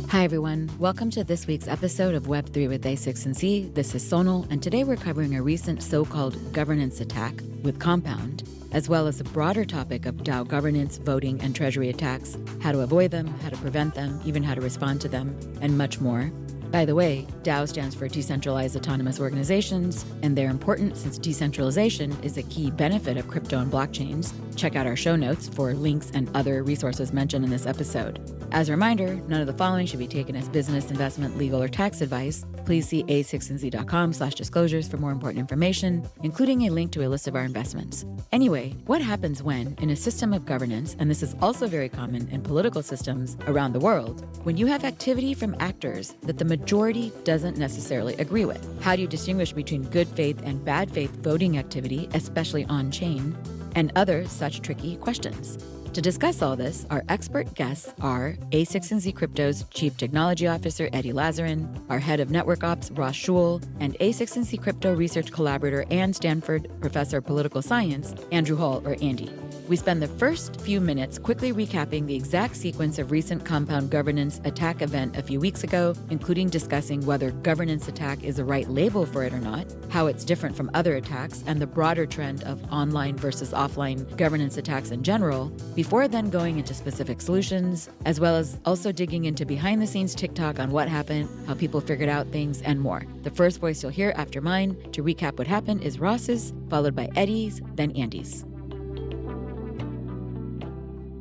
Hi, everyone. Welcome to this week's episode of Web3 with A6Z. This is Sonal, and today we're covering a recent so-called governance attack with Compound, as well as a broader topic of DAO governance, voting, and treasury attacks, how to avoid them, how to prevent them, even how to respond to them, and much more. By the way, DAO stands for Decentralized Autonomous Organizations, and they're important since decentralization is a key benefit of crypto and blockchains. Check out our show notes for links and other resources mentioned in this episode. As a reminder, none of the following should be taken as business, investment, legal, or tax advice. Please see a6nz.com/disclosures for more important information, including a link to a list of our investments. Anyway, what happens when, in a system of governance, and this is also very common in political systems around the world, when you have activity from actors that the majority doesn't necessarily agree with? How do you distinguish between good faith and bad faith voting activity, especially on-chain, and other such tricky questions? To discuss all this, our expert guests are A6NZ Crypto's Chief Technology Officer, Eddy Lazzarin, our Head of Network Ops, Ross Shuel, and A6NZ Crypto Research Collaborator and Stanford Professor of Political Science, Andrew Hall, or Andy. We spend the first few minutes quickly recapping the exact sequence of recent Compound governance attack event a few weeks ago, including discussing whether governance attack is the right label for it or not, how it's different from other attacks, and the broader trend of online versus offline governance attacks in general, before then going into specific solutions, as well as also digging into behind-the-scenes TikTok on what happened, how people figured out things, and more. The first voice you'll hear after mine to recap what happened is Ross's, followed by Eddy's, then Andy's.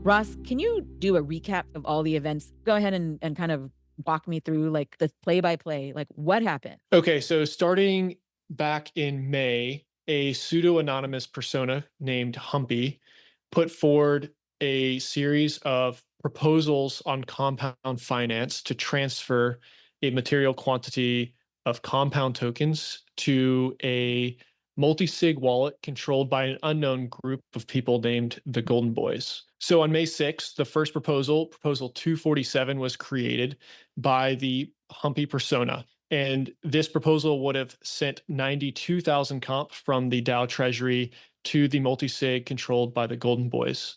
Ross, can you do a recap of all the events? Go ahead and kind of walk me through like the play-by-play, like what happened? Okay, so starting back in May, a pseudo-anonymous persona named Humpy put forward a series of proposals on compound finance to transfer a material quantity of compound tokens to a multi-sig wallet controlled by an unknown group of people named the Golden Boys. So on May 6th, the first proposal 247, was created by the Humpy persona. And this proposal would have sent 92,000 comp from the DAO treasury to the multi-sig controlled by the Golden Boys.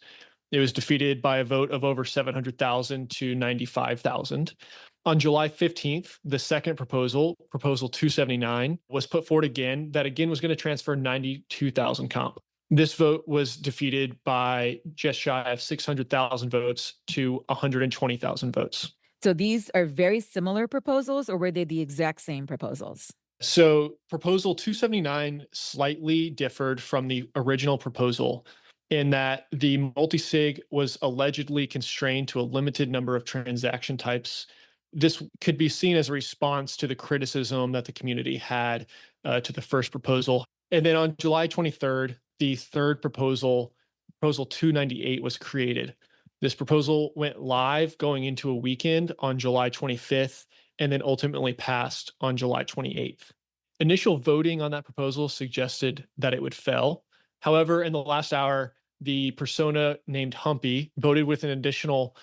It was defeated by a vote of over 700,000 to 95,000. On July 15th, the second proposal 279, was put forward again. That again was going to transfer 92,000 comp. This vote was defeated by just shy of 600,000 votes to 120,000 votes. So these are very similar proposals, or were they the exact same proposals? So proposal 279 slightly differed from the original proposal in that the multi-sig was allegedly constrained to a limited number of transaction types. This could be seen as a response to the criticism that the community had to the first proposal. And then on July 23rd, the third proposal 298, was created. This proposal went live going into a weekend on July 25th, and then ultimately passed on July 28th. Initial voting on that proposal suggested that it would fail. However, in the last hour, the persona named Humpy voted with an additional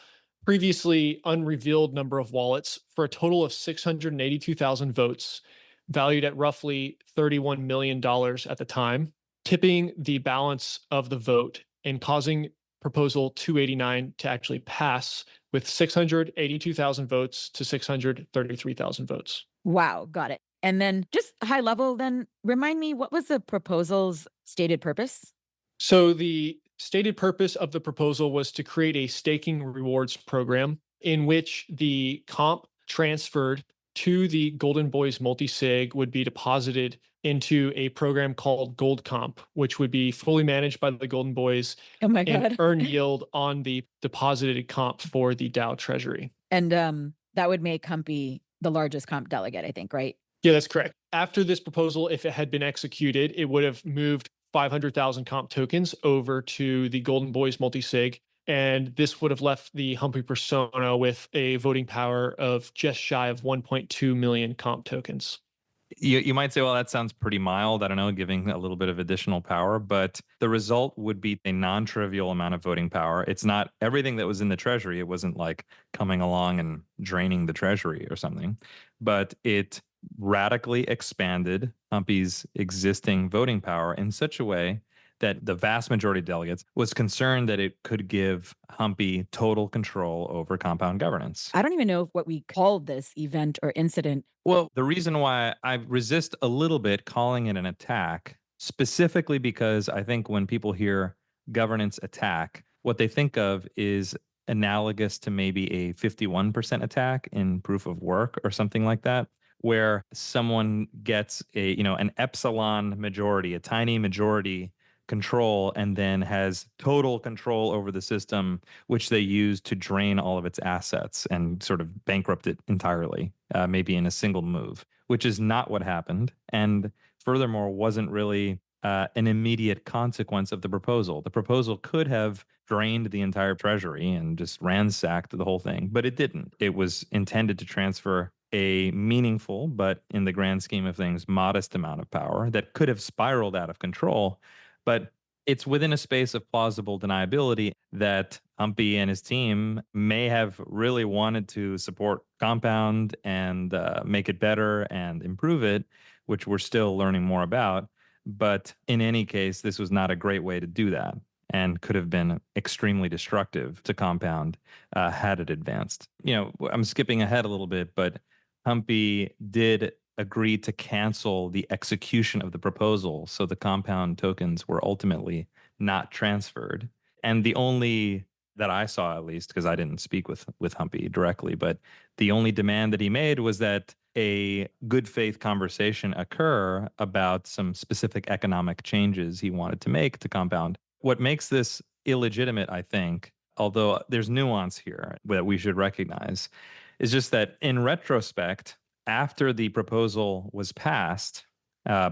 previously unrevealed number of wallets for a total of 682,000 votes, valued at roughly $31 million at the time, tipping the balance of the vote and causing proposal 289 to actually pass with 682,000 votes to 633,000 votes. Wow, got it. And then just high level, then remind me, what was the proposal's stated purpose? So the stated purpose of the proposal was to create a staking rewards program in which the comp transferred to the Golden Boys multi-sig would be deposited into a program called Gold Comp, which would be fully managed by the Golden Boys and earn yield on the deposited comp for the DAO treasury. And that would make Humpy the largest comp delegate, I think, right? Yeah, that's correct. After this proposal, if it had been executed, it would have moved 500,000 comp tokens over to the Golden Boys multi-sig. And this would have left the Humpy persona with a voting power of just shy of 1.2 million comp tokens. You might say, well, that sounds pretty mild. I don't know, giving a little bit of additional power, but the result would be a non-trivial amount of voting power. It's not everything that was in the treasury. It wasn't like coming along and draining the treasury or something, but it radically expanded Humpy's existing voting power in such a way that the vast majority of delegates was concerned that it could give Humpy total control over compound governance. I don't even know what we called this event or incident. Well, the reason why I resist a little bit calling it an attack, specifically because I think when people hear governance attack, what they think of is analogous to maybe a 51% attack in proof of work or something like that, where someone gets an epsilon majority, a tiny majority control, and then has total control over the system, which they use to drain all of its assets and sort of bankrupt it entirely, maybe in a single move, which is not what happened. And furthermore, wasn't really an immediate consequence of the proposal. The proposal could have drained the entire treasury and just ransacked the whole thing, but it didn't. It was intended to transfer a meaningful, but in the grand scheme of things, modest amount of power that could have spiraled out of control. But it's within a space of plausible deniability that Humpy and his team may have really wanted to support Compound and make it better and improve it, which we're still learning more about. But in any case, this was not a great way to do that and could have been extremely destructive to Compound had it advanced. I'm skipping ahead a little bit, but Humpy did agree to cancel the execution of the proposal. So the Compound tokens were ultimately not transferred. And the only that I saw, at least, because I didn't speak with Humpy directly, but the only demand that he made was that a good faith conversation occur about some specific economic changes he wanted to make to Compound. What makes this illegitimate, I think, although there's nuance here that we should recognize, is just that in retrospect, after the proposal was passed,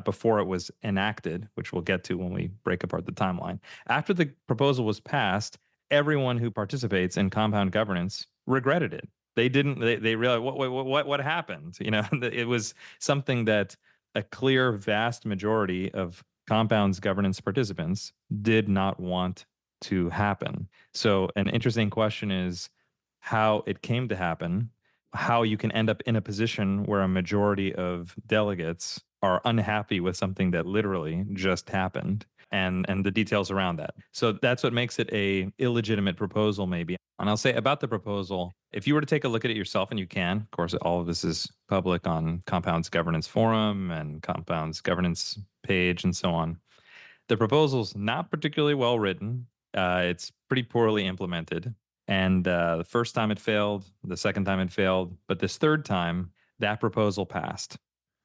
before it was enacted, which we'll get to when we break apart the timeline, after the proposal was passed, everyone who participates in compound governance regretted it. They didn't. They realized what happened. It was something that a clear, vast majority of Compound's governance participants did not want to happen. So, an interesting question is how it came to happen, how you can end up in a position where a majority of delegates are unhappy with something that literally just happened, and the details around that. So that's what makes it a illegitimate proposal, maybe. And I'll say about the proposal, if you were to take a look at it yourself, and you can, of course, all of this is public on Compound's governance forum and Compound's governance page and so on. The proposal's not particularly well written. It's pretty poorly implemented. And the first time it failed, the second time it failed, but this third time, that proposal passed.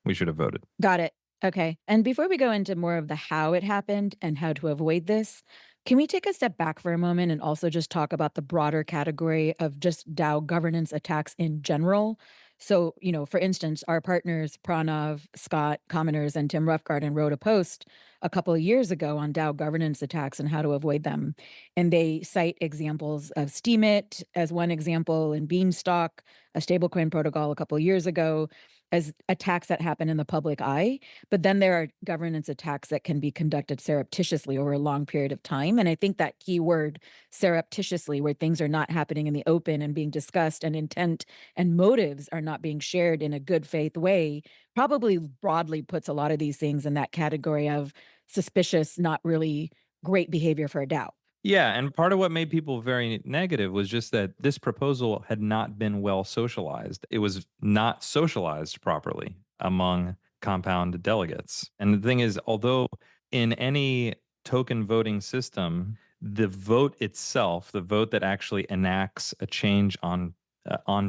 We should have voted. Got it. Okay. And before we go into more of the how it happened and how to avoid this, can we take a step back for a moment and also just talk about the broader category of just DAO governance attacks in general? So, for instance, our partners, Pranav, Scott, Commoners, and Tim Roughgarden wrote a post a couple of years ago on DAO governance attacks and how to avoid them. And they cite examples of Steemit as one example, and Beanstalk, a stablecoin protocol a couple of years ago, as attacks that happen in the public eye. But then there are governance attacks that can be conducted surreptitiously over a long period of time. And I think that key word, surreptitiously, where things are not happening in the open and being discussed, and intent and motives are not being shared in a good faith way, probably broadly puts a lot of these things in that category of suspicious, not really great behavior for a DAO. Yeah, and part of what made people very negative was just that this proposal had not been well socialized. It was not socialized properly among Compound delegates. And the thing is, although in any token voting system, the vote itself, the vote that actually enacts a change on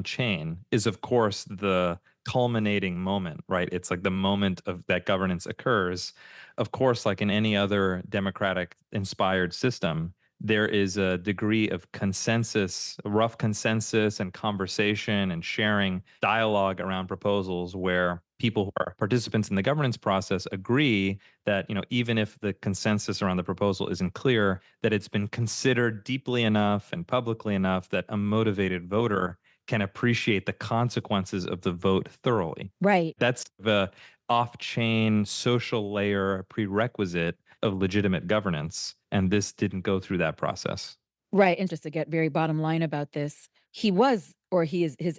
chain, is of course the culminating moment, right? It's like the moment of that governance occurs. Of course, like in any other democratic inspired system, there is a degree of consensus, rough consensus and conversation and sharing dialogue around proposals where people who are participants in the governance process agree that, even if the consensus around the proposal isn't clear, that it's been considered deeply enough and publicly enough that a motivated voter can appreciate the consequences of the vote thoroughly. Right. That's the off-chain social layer prerequisite of legitimate governance, and this didn't go through that process. Right. And just to get very bottom line about this, his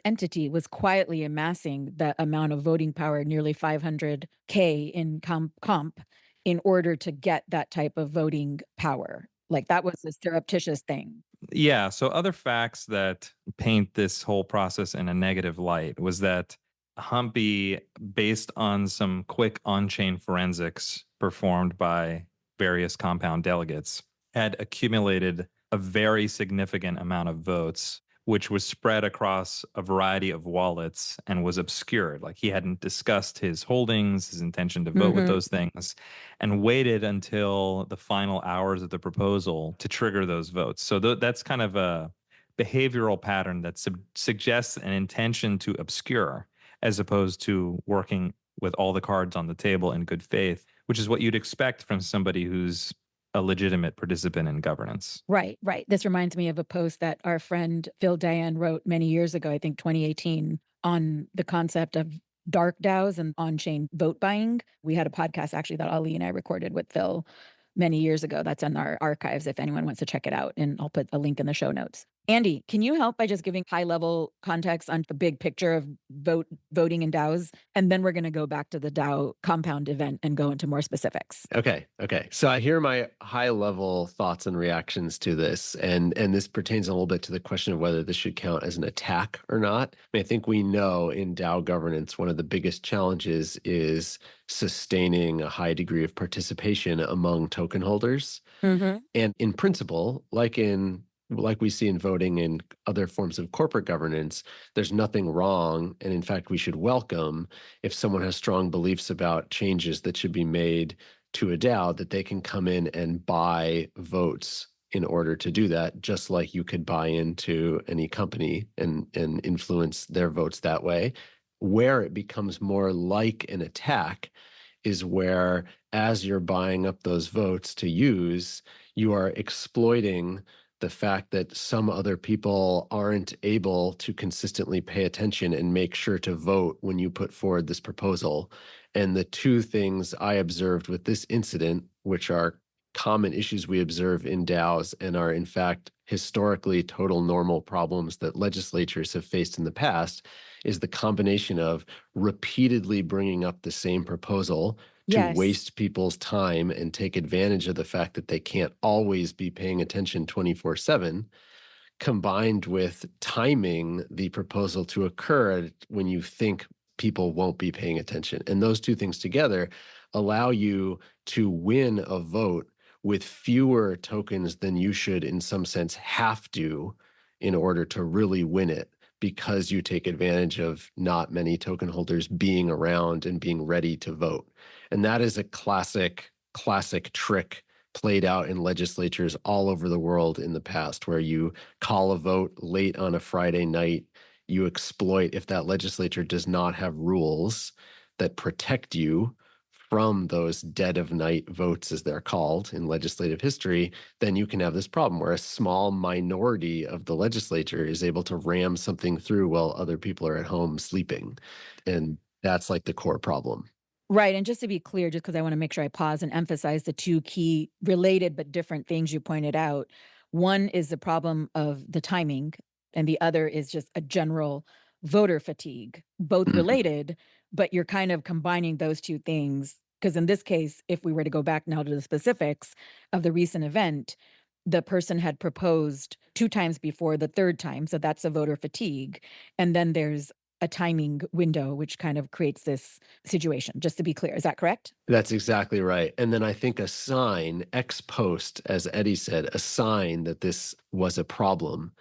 entity was quietly amassing the amount of voting power, nearly 500K in comp. in order to get that type of voting power. Like that was a surreptitious thing. Yeah. So other facts that paint this whole process in a negative light was that Humpy, based on some quick on-chain forensics performed by various compound delegates, had accumulated a very significant amount of votes, which was spread across a variety of wallets and was obscured. Like he hadn't discussed his holdings, his intention to vote with those things, and waited until the final hours of the proposal to trigger those votes. So that's kind of a behavioral pattern that suggests an intention to obscure as opposed to working with all the cards on the table in good faith, which is what you'd expect from somebody who's a legitimate participant in governance. Right, right. This reminds me of a post that our friend Phil Diane wrote many years ago, I think 2018, on the concept of dark DAOs and on-chain vote buying. We had a podcast actually that Ali and I recorded with Phil many years ago. That's in our archives if anyone wants to check it out. And I'll put a link in the show notes. Andy, can you help by just giving high-level context on the big picture of voting in DAOs? And then we're going to go back to the DAO compound event and go into more specifics. Okay. So I hear my high-level thoughts and reactions to this, and this pertains a little bit to the question of whether this should count as an attack or not. I think we know in DAO governance, one of the biggest challenges is sustaining a high degree of participation among token holders. And in principle, like we see in voting and other forms of corporate governance, there's nothing wrong. And in fact, we should welcome if someone has strong beliefs about changes that should be made to a DAO, that they can come in and buy votes in order to do that, just like you could buy into any company and influence their votes that way. Where it becomes more like an attack is where, as you're buying up those votes to use, you are exploiting the fact that some other people aren't able to consistently pay attention and make sure to vote when you put forward this proposal. And the two things I observed with this incident, which are common issues we observe in DAOs and are in fact historically total normal problems that legislatures have faced in the past, is the combination of repeatedly bringing up the same proposal to waste people's time and take advantage of the fact that they can't always be paying attention 24/7, combined with timing the proposal to occur when you think people won't be paying attention. And those two things together allow you to win a vote with fewer tokens than you should, in some sense, have to in order to really win it, because you take advantage of not many token holders being around and being ready to vote. And that is a classic trick played out in legislatures all over the world in the past, where you call a vote late on a Friday night. You exploit, if that legislature does not have rules that protect you from those dead of night votes, as they're called in legislative history, then you can have this problem where a small minority of the legislature is able to ram something through while other people are at home sleeping. And that's like the core problem. Right. And just to be clear, just because I want to make sure I pause and emphasize the two key related but different things you pointed out. One is the problem of the timing, and the other is just a general voter fatigue, both related, but you're kind of combining those two things. Because in this case, if we were to go back now to the specifics of the recent event, the person had proposed 2 times before the third time. So that's a voter fatigue. And then there's a timing window, which kind of creates this situation, just to be clear. Is that correct? That's exactly right. And then I think a sign, ex post, as Eddie said, a sign that this was a problem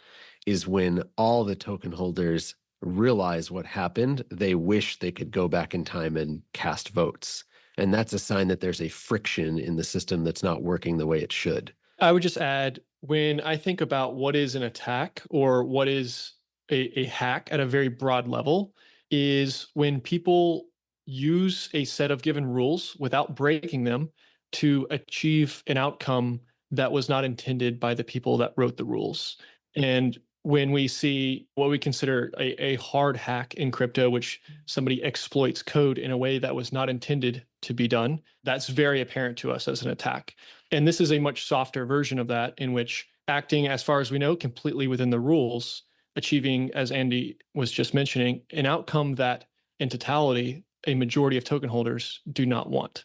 is when all the token holders realize what happened, they wish they could go back in time and cast votes. And that's a sign that there's a friction in the system that's not working the way it should. I would just add, when I think about what is an attack or what is a hack at a very broad level, is when people use a set of given rules without breaking them to achieve an outcome that was not intended by the people that wrote the rules. And when we see what we consider a hard hack in crypto, which somebody exploits code in a way that was not intended to be done, that's very apparent to us as an attack. And this is a much softer version of that, in which acting, as far as we know, completely within the rules, achieving, as Andy was just mentioning, an outcome that in totality, a majority of token holders do not want.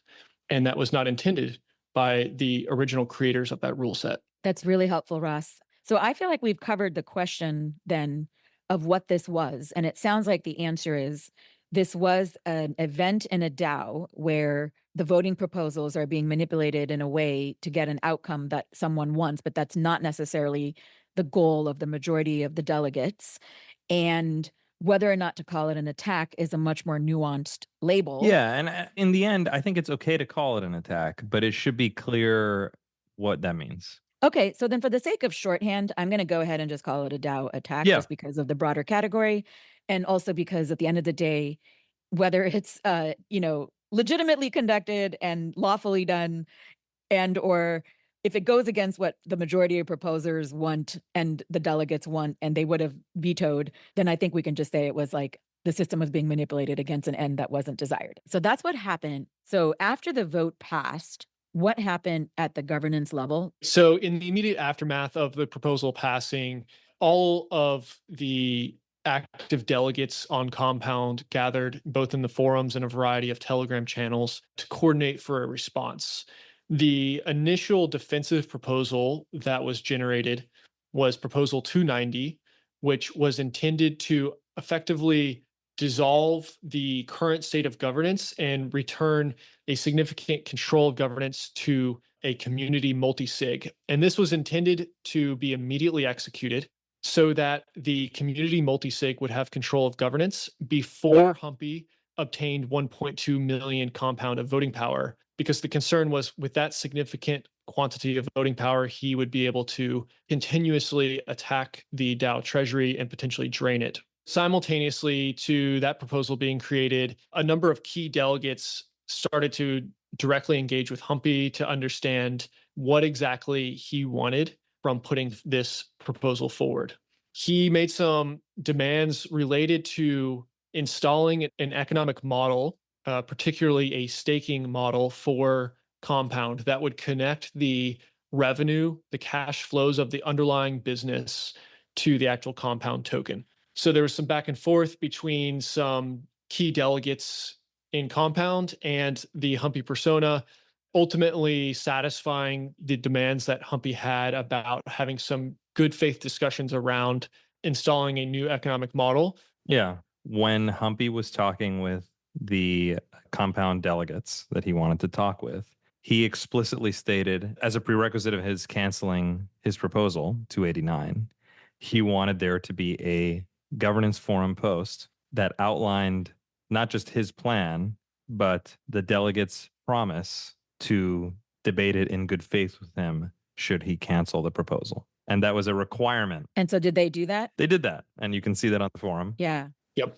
And that was not intended by the original creators of that rule set. That's really helpful, Ross. So I feel like we've covered the question then of what this was. And it sounds like the answer is this was an event in a DAO where the voting proposals are being manipulated in a way to get an outcome that someone wants, but that's not necessarily the goal of the majority of the delegates. And whether or not to call it an attack is a much more nuanced label. Yeah, and in the end, I think it's okay to call it an attack, but it should be clear what that means. Okay, so then for the sake of shorthand, I'm going to go ahead and just call it a DAO attack Yeah. just because of the broader category. And also because at the end of the day, whether it's, legitimately conducted and lawfully done, and or if it goes against what the majority of proposers want and the delegates want and they would have vetoed, then I think we can just say it was like the system was being manipulated against an end that wasn't desired. So that's what happened. So after the vote passed, what happened at the governance level? So in the immediate aftermath of the proposal passing, all of the active delegates on Compound gathered both in the forums and a variety of Telegram channels to coordinate for a response. The initial defensive proposal that was generated was Proposal 290, which was intended to effectively dissolve the current state of governance and return a significant control of governance to a community multi-sig. And this was intended to be immediately executed so that the community multi-sig would have control of governance before Humpy obtained 1.2 million compound of voting power, because the concern was with that significant quantity of voting power, he would be able to continuously attack the DAO treasury and potentially drain it. Simultaneously to that proposal being created, a number of key delegates started to directly engage with Humpy to understand what exactly he wanted from putting this proposal forward. He made some demands related to installing an economic model, particularly a staking model for Compound that would connect the revenue, the cash flows of the underlying business to the actual Compound token. So there was some back and forth between some key delegates in Compound and the Humpy persona, ultimately satisfying the demands that Humpy had about having some good faith discussions around installing a new economic model. Yeah. When Humpy was talking with the Compound delegates that he wanted to talk with, he explicitly stated, as a prerequisite of his canceling his proposal, 289, he wanted there to be a governance forum post that outlined not just his plan, but the delegates' promise to debate it in good faith with him should he cancel the proposal. And that was a requirement. And so did they do that? They did that. And you can see that on the forum. Yeah. Yep.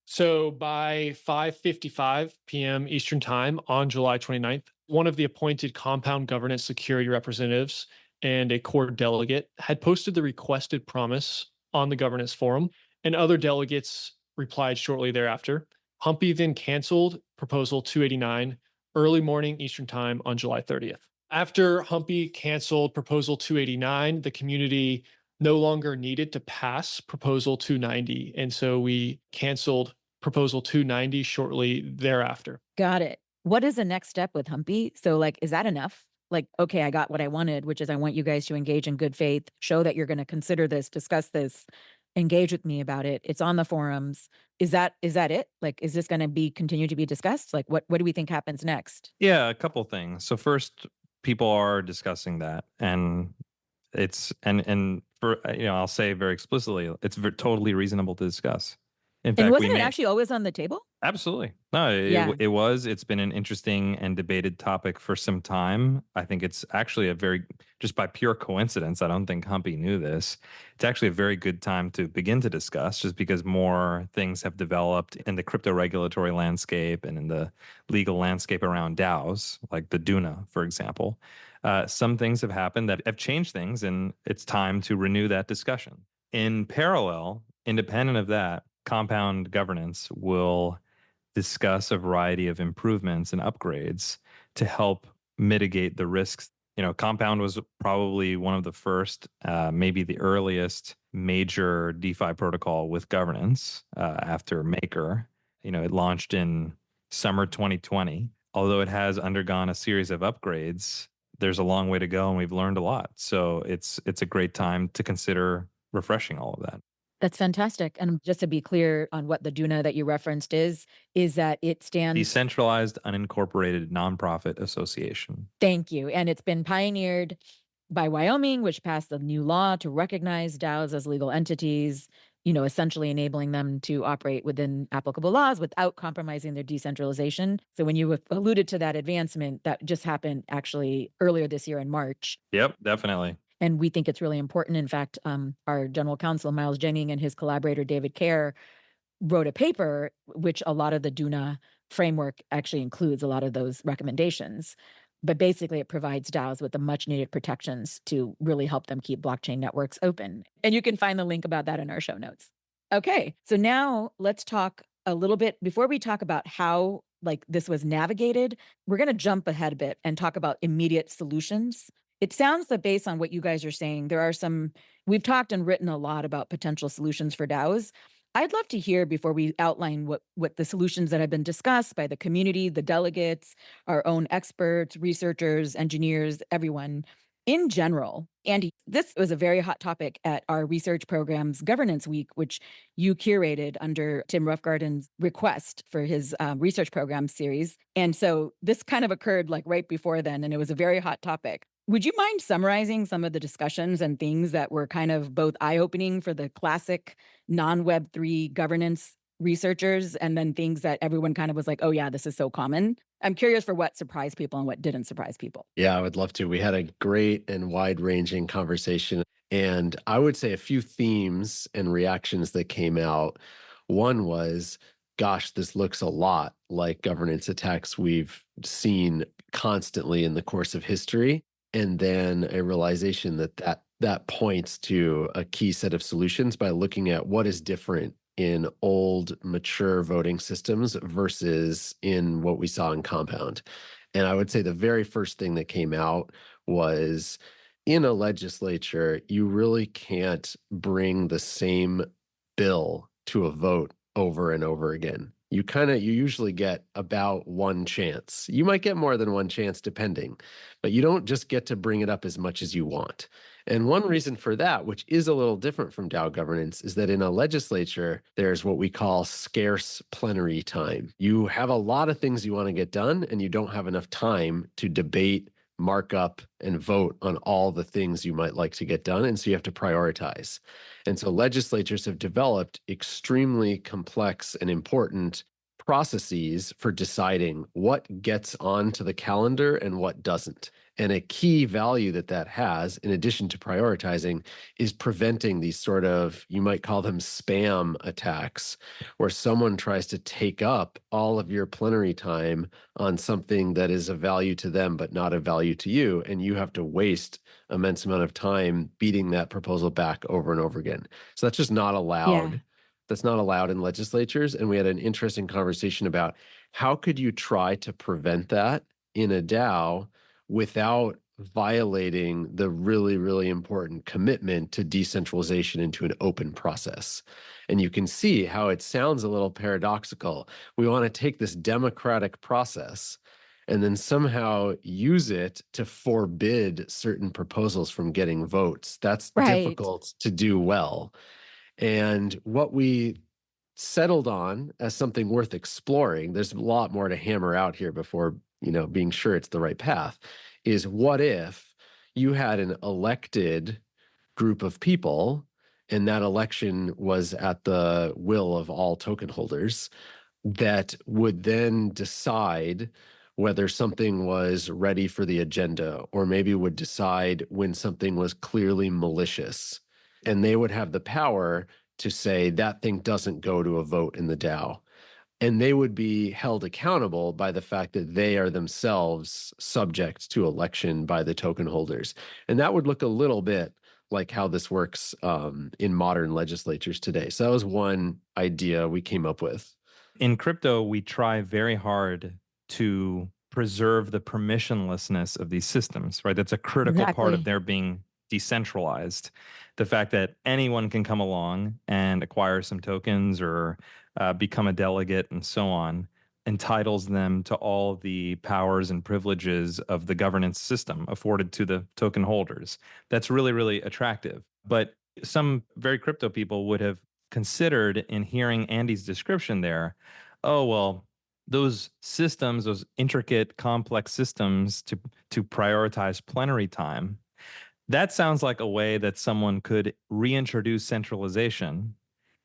So by 5:55 p.m. Eastern Time on July 29th, one of the appointed Compound Governance Security representatives and a core delegate had posted the requested promise on the governance forum, and other delegates replied shortly thereafter. Humpy then canceled Proposal 289 early morning Eastern Time on July 30th. After Humpy canceled Proposal 289, the community no longer needed to pass Proposal 290. And so we canceled Proposal 290 shortly thereafter. Got it. What is the next step with Humpy? So, like, is that enough? Like, okay, I got what I wanted, which is I want you guys to engage in good faith, show that you're going to consider this, discuss this, engage with me about it. It's on the forums. Is that it? Like, is this going to be continue to be discussed? Like, what do we think happens next? Yeah, a couple things. So first, people are discussing that, and it's and for I'll say very explicitly, it's totally reasonable to discuss. In fact, And wasn't it actually always on the table? Absolutely. No, Yeah. it was. It's been an interesting and debated topic for some time. I think it's actually just by pure coincidence, I don't think Humpy knew this. It's actually a very good time to begin to discuss, just because more things have developed in the crypto regulatory landscape and in the legal landscape around DAOs, like the Duna, for example. Some things have happened that have changed things, and it's time to renew that discussion. In parallel, independent of that, Compound Governance will discuss a variety of improvements and upgrades to help mitigate the risks. Compound was probably one of the first, maybe the earliest major DeFi protocol with governance after Maker. It launched in summer 2020. although it has undergone a series of upgrades, there's a long way to go and we've learned a lot. So it's a great time to consider refreshing all of that. That's fantastic. And just to be clear on what the DUNA that you referenced is that it stands. Decentralized Unincorporated Nonprofit Association. Thank you. And it's been pioneered by Wyoming, which passed the new law to recognize DAOs as legal entities, essentially enabling them to operate within applicable laws without compromising their decentralization. So when you alluded to that advancement, that just happened actually earlier this year in March. Yep, definitely. And we think it's really important. In fact, our general counsel, Miles Jennings, and his collaborator, David Kerr, wrote a paper, which a lot of the DUNA framework actually includes a lot of those recommendations. But basically, it provides DAOs with the much needed protections to really help them keep blockchain networks open. And you can find the link about that in our show notes. Okay, so now let's talk a little bit, before we talk about how this was navigated, we're going to jump ahead a bit and talk about immediate solutions. It sounds that based on what you guys are saying, we've talked and written a lot about potential solutions for DAOs. I'd love to hear, before we outline what the solutions that have been discussed by the community, the delegates, our own experts, researchers, engineers, everyone in general. Andy, this was a very hot topic at our research program's Governance Week, which you curated under Tim Roughgarden's request for his research program series. And so this kind of occurred right before then, and it was a very hot topic. Would you mind summarizing some of the discussions and things that were kind of both eye-opening for the classic non-Web3 governance researchers, and then things that everyone kind of was like, oh yeah, this is so common? I'm curious for what surprised people and what didn't surprise people. Yeah, I would love to. We had a great and wide-ranging conversation, and I would say a few themes and reactions that came out. One was, gosh, this looks a lot like governance attacks we've seen constantly in the course of history. And then a realization that points to a key set of solutions by looking at what is different in old, mature voting systems versus in what we saw in Compound. And I would say the very first thing that came out was, in a legislature, you really can't bring the same bill to a vote over and over again. You usually get about one chance. You might get more than one chance depending, but you don't just get to bring it up as much as you want. And one reason for that, which is a little different from DAO governance, is that in a legislature, there's what we call scarce plenary time. You have a lot of things you want to get done, and you don't have enough time to debate, mark up, and vote on all the things you might like to get done. And so you have to prioritize. And so legislatures have developed extremely complex and important processes for deciding what gets onto the calendar and what doesn't. And a key value that has, in addition to prioritizing, is preventing these sort of, you might call them spam attacks, where someone tries to take up all of your plenary time on something that is of value to them, but not of value to you. And you have to waste immense amount of time beating that proposal back over and over again. So that's just not allowed. Yeah. That's not allowed in legislatures. And we had an interesting conversation about how could you try to prevent that in a DAO without violating the really, really important commitment to decentralization into an open process. And you can see how it sounds a little paradoxical. We want to take this democratic process and then somehow use it to forbid certain proposals from getting votes. That's Right. difficult to do well. And what we settled on as something worth exploring, there's a lot more to hammer out here before, being sure it's the right path, is what if you had an elected group of people and that election was at the will of all token holders that would then decide whether something was ready for the agenda, or maybe would decide when something was clearly malicious. And they would have the power to say that thing doesn't go to a vote in the DAO. And they would be held accountable by the fact that they are themselves subject to election by the token holders. And that would look a little bit like how this works in modern legislatures today. So that was one idea we came up with. In crypto, we try very hard to preserve the permissionlessness of these systems, right? That's a critical part of Exactly. their being decentralized. The fact that anyone can come along and acquire some tokens or become a delegate and so on, entitles them to all the powers and privileges of the governance system afforded to the token holders. That's really, really attractive. But some very crypto people would have considered, in hearing Andy's description there, oh, well, those systems, those intricate, complex systems to prioritize plenary time, that sounds like a way that someone could reintroduce centralization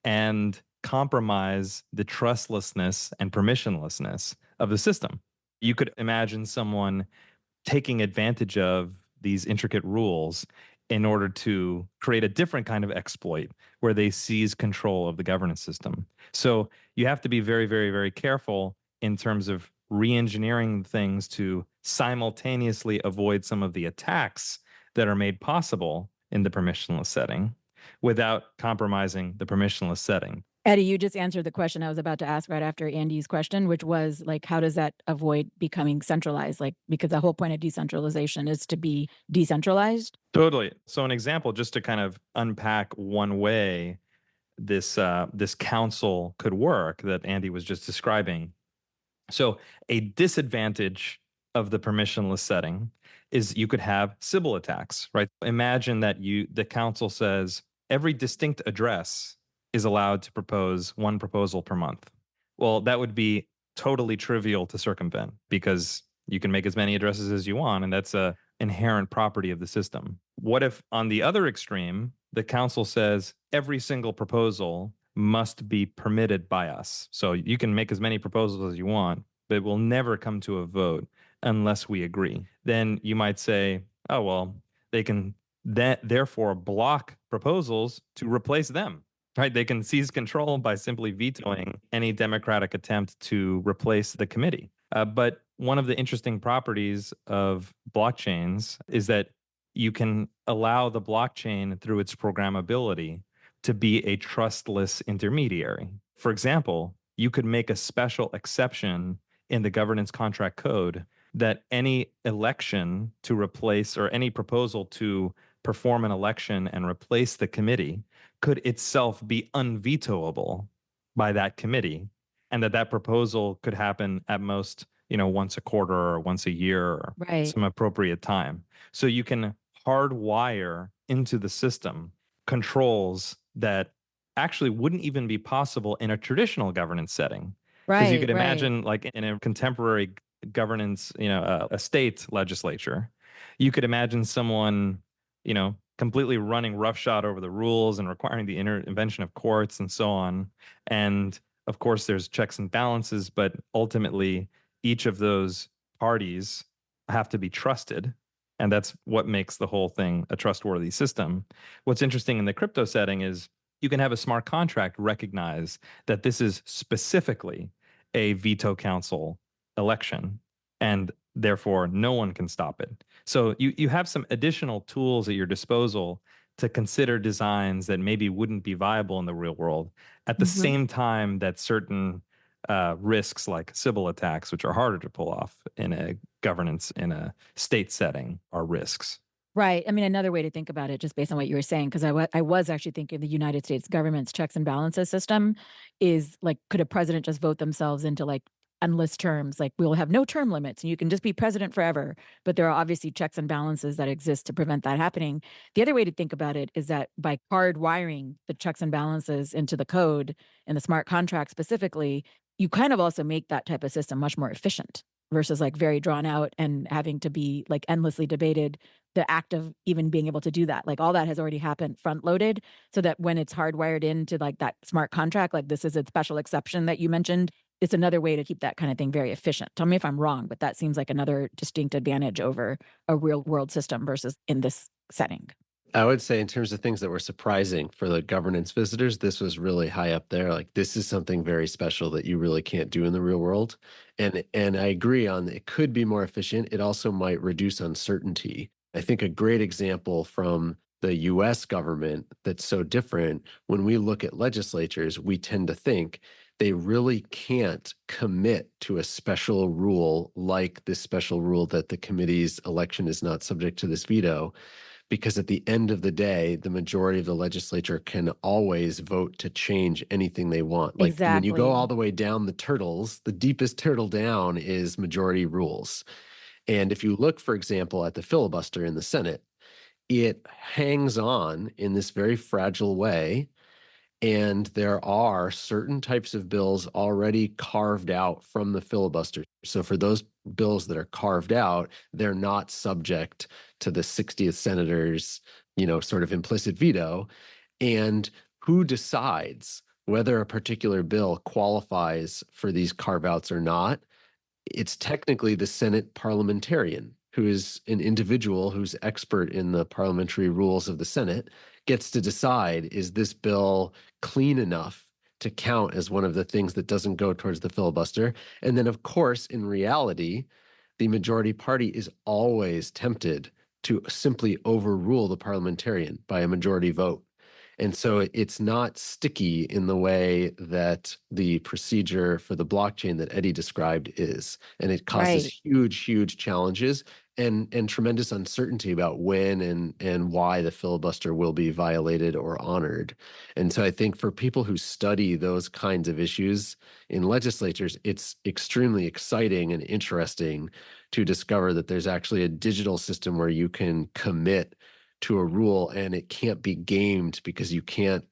and compromise the trustlessness and permissionlessness of the system. You could imagine someone taking advantage of these intricate rules in order to create a different kind of exploit where they seize control of the governance system. So you have to be very, very, very careful in terms of re-engineering things to simultaneously avoid some of the attacks that are made possible in the permissionless setting without compromising the permissionless setting. Eddie, you just answered the question I was about to ask right after Andy's question, which was like, how does that avoid becoming centralized? Like, because the whole point of decentralization is to be decentralized. Totally. So an example, just to kind of unpack one way this council could work that Andy was just describing. So a disadvantage of the permissionless setting is you could have Sybil attacks, right? Imagine that the council says every distinct address is allowed to propose one proposal per month. Well, that would be totally trivial to circumvent because you can make as many addresses as you want, and that's a inherent property of the system. What if on the other extreme, the council says every single proposal must be permitted by us? So you can make as many proposals as you want, but it will never come to a vote unless we agree. Then you might say, oh, well, they can therefore block proposals to replace them. Right, they can seize control by simply vetoing any democratic attempt to replace the committee. But one of the interesting properties of blockchains is that you can allow the blockchain, through its programmability, to be a trustless intermediary. For example, you could make a special exception in the governance contract code that any election to replace, or any proposal to perform an election and replace the committee, could itself be unvetoable by that committee, and that proposal could happen at most, once a quarter or once a year or Right. some appropriate time. So you can hardwire into the system controls that actually wouldn't even be possible in a traditional governance setting. Because you Right. could Right. imagine, like in a contemporary governance, a state legislature, you could imagine someone, completely running roughshod over the rules and requiring the intervention of courts and so on. And of course, there's checks and balances, but ultimately, each of those parties have to be trusted. And that's what makes the whole thing a trustworthy system. What's interesting in the crypto setting is you can have a smart contract recognize that this is specifically a veto council election, and therefore no one can stop it. So you have some additional tools at your disposal to consider designs that maybe wouldn't be viable in the real world, at the same time that certain risks like Sybil attacks, which are harder to pull off in a governance in a state setting, are risks. Right. I mean, another way to think about it, just based on what you were saying, because I was actually thinking the United States government's checks and balances system is like, could a president just vote themselves into like endless terms? Like, we'll have no term limits and you can just be president forever. But there are obviously checks and balances that exist to prevent that happening. The other way to think about it is that by hardwiring the checks and balances into the code and the smart contract specifically, you kind of also make that type of system much more efficient versus like very drawn out and having to be like endlessly debated. The act of even being able to do that, like all that has already happened front loaded, so that when it's hardwired into like that smart contract, like this is a special exception that you mentioned, it's another way to keep that kind of thing very efficient. Tell me if I'm wrong, but that seems like another distinct advantage over a real world system versus in this setting. I would say, in terms of things that were surprising for the governance visitors, this was really high up there. Like, this is something very special that you really can't do in the real world. And I agree on, it could be more efficient. It also might reduce uncertainty. I think a great example from the US government that's so different, when we look at legislatures, we tend to think they really can't commit to a special rule like this special rule that the committee's election is not subject to this veto, because at the end of the day, the majority of the legislature can always vote to change anything they want. Like when you go Exactly. all the way down the turtles, the deepest turtle down is majority rules. And if you look, for example, at the filibuster in the Senate, it hangs on in this very fragile way. And there are certain types of bills already carved out from the filibuster. So for those bills that are carved out, they're not subject to the 60th senator's, sort of implicit veto. And who decides whether a particular bill qualifies for these carve outs or not? It's technically the Senate parliamentarian, who is an individual who's expert in the parliamentary rules of the Senate, gets to decide, is this bill clean enough to count as one of the things that doesn't go towards the filibuster? And then, of course, in reality, the majority party is always tempted to simply overrule the parliamentarian by a majority vote. And so it's not sticky in the way that the procedure for the blockchain that Eddy described is. And it causes Right. huge challenges and tremendous uncertainty about when and why the filibuster will be violated or honored. And so I think for people who study those kinds of issues in legislatures, it's extremely exciting and interesting to discover that there's actually a digital system where you can commit to a rule and it can't be gamed, because you can't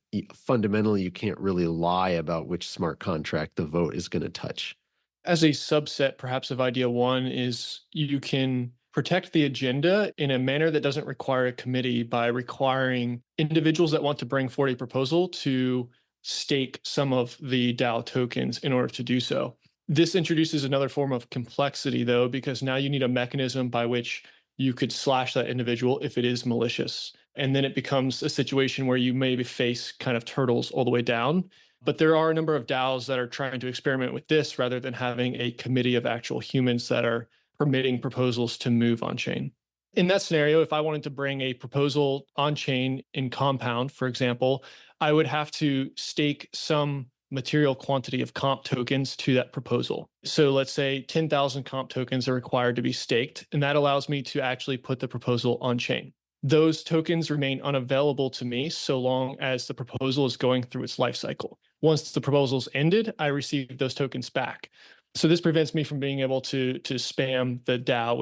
really lie about which smart contract the vote is going to touch. As a subset, perhaps, of idea one is you can protect the agenda in a manner that doesn't require a committee by requiring individuals that want to bring forward a proposal to stake some of the DAO tokens in order to do so. This introduces another form of complexity, though, because now you need a mechanism by which you could slash that individual if it is malicious. And then it becomes a situation where you maybe face kind of turtles all the way down. But there are a number of DAOs that are trying to experiment with this rather than having a committee of actual humans that are permitting proposals to move on chain. In that scenario, if I wanted to bring a proposal on chain in Compound, for example, I would have to stake some material quantity of comp tokens to that proposal. So let's say 10,000 comp tokens are required to be staked, and that allows me to actually put the proposal on chain. Those tokens remain unavailable to me so long as the proposal is going through its life cycle. Once the proposal's ended, I receive those tokens back. So this prevents me from being able to spam the DAO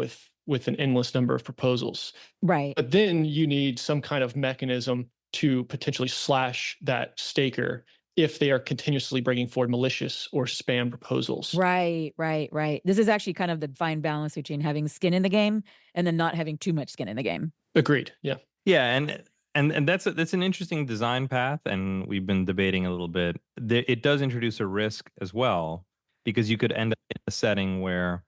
with an endless number of proposals. Right. But then you need some kind of mechanism to potentially slash that staker if they are continuously bringing forward malicious or spam proposals. Right. This is actually kind of the fine balance between having skin in the game and then not having too much skin in the game. Agreed. Yeah. Yeah, and that's an interesting design path, and we've been debating a little bit. It does introduce a risk as well, because you could end up in a setting where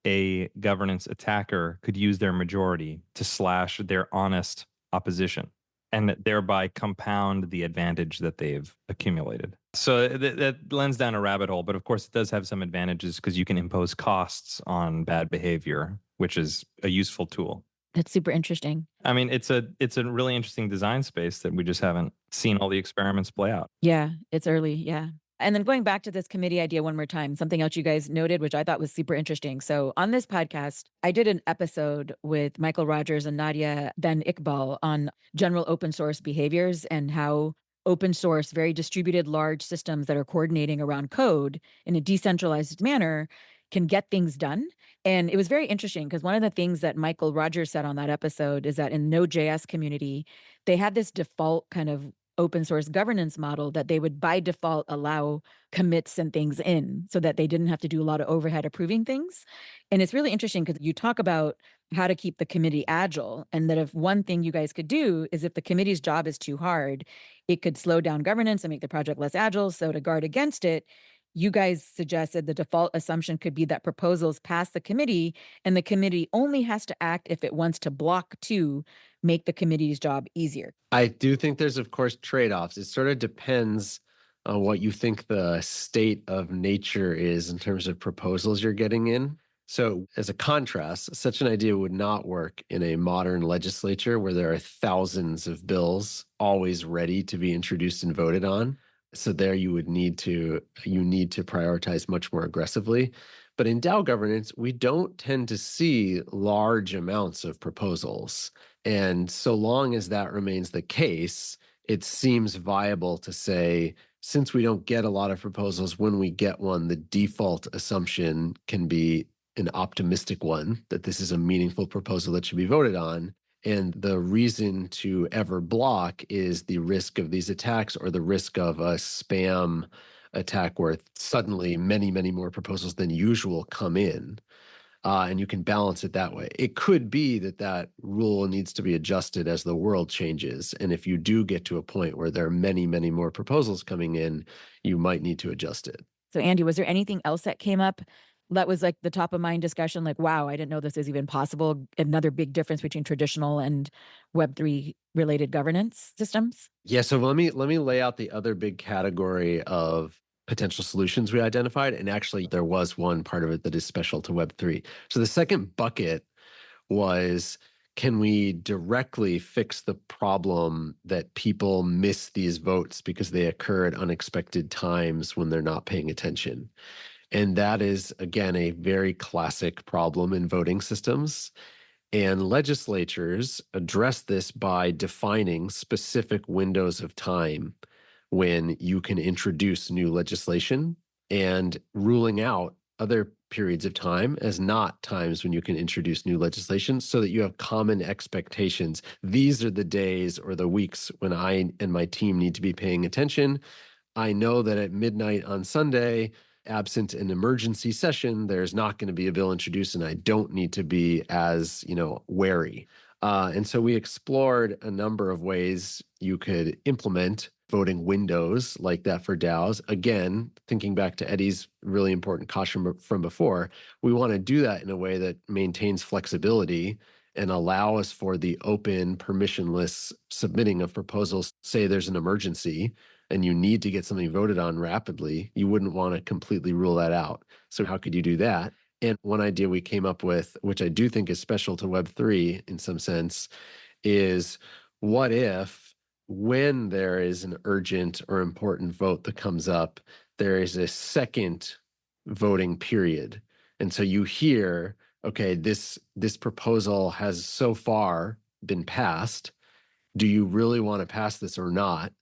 a governance attacker could use their majority to slash their honest opposition, and thereby compound the advantage that they've accumulated. So that lends down a rabbit hole, but of course it does have some advantages because you can impose costs on bad behavior, which is a useful tool. That's super interesting. I mean, it's a really interesting design space that we just haven't seen all the experiments play out. Yeah, it's early. Yeah. And then going back to this committee idea one more time, something else you guys noted, which I thought was super interesting. So on this podcast, I did an episode with Michael Rogers and Nadia Ben Iqbal on general open source behaviors and how open source, very distributed, large systems that are coordinating around code in a decentralized manner can get things done. And it was very interesting because one of the things that Michael Rogers said on that episode is that in Node.js community, they had this default kind of open source governance model that they would by default allow commits and things in so that they didn't have to do a lot of overhead approving things. And it's really interesting because you talk about how to keep the committee agile, and that if one thing you guys could do is if the committee's job is too hard, it could slow down governance and make the project less agile. So to guard against it, you guys suggested the default assumption could be that proposals pass the committee and the committee only has to act if it wants to block to make the committee's job easier. I do think there's, of course, trade-offs. It sort of depends on what you think the state of nature is in terms of proposals you're getting in. So as a contrast, such an idea would not work in a modern legislature where there are thousands of bills always ready to be introduced and voted on. So there you need to prioritize much more aggressively. But in DAO governance, we don't tend to see large amounts of proposals. And so long as that remains the case, it seems viable to say, since we don't get a lot of proposals, when we get one, the default assumption can be an optimistic one, that this is a meaningful proposal that should be voted on. And the reason to ever block is the risk of these attacks or the risk of a spam attack where suddenly many, many more proposals than usual come in. And you can balance it that way. It could be that that rule needs to be adjusted as the world changes. And if you do get to a point where there are many, many more proposals coming in, you might need to adjust it. So Andy, was there anything else that came up that was like the top of mind discussion? Like, wow, I didn't know this is even possible. Another big difference between traditional and Web3 related governance systems? Yeah, so let me lay out the other big category of potential solutions we identified. And actually, there was one part of it that is special to Web3. So the second bucket was, can we directly fix the problem that people miss these votes because they occur at unexpected times when they're not paying attention? And that is, again, a very classic problem in voting systems. And legislatures address this by defining specific windows of time when you can introduce new legislation and ruling out other periods of time as not times when you can introduce new legislation, so that you have common expectations. These are the days or the weeks when I and my team need to be paying attention. I know that at midnight on Sunday, absent an emergency session, there's not going to be a bill introduced, and I don't need to be as, wary. And so we explored a number of ways you could implement voting windows like that for DAOs. Again, thinking back to Eddy's really important caution from before, we want to do that in a way that maintains flexibility and allow us for the open, permissionless submitting of proposals. Say there's an emergency and you need to get something voted on rapidly, you wouldn't want to completely rule that out. So how could you do that? And one idea we came up with, which I do think is special to Web3 in some sense, is what if when there is an urgent or important vote that comes up, there is a second voting period. And so you hear, okay, this proposal has so far been passed. Do you really want to pass this or not?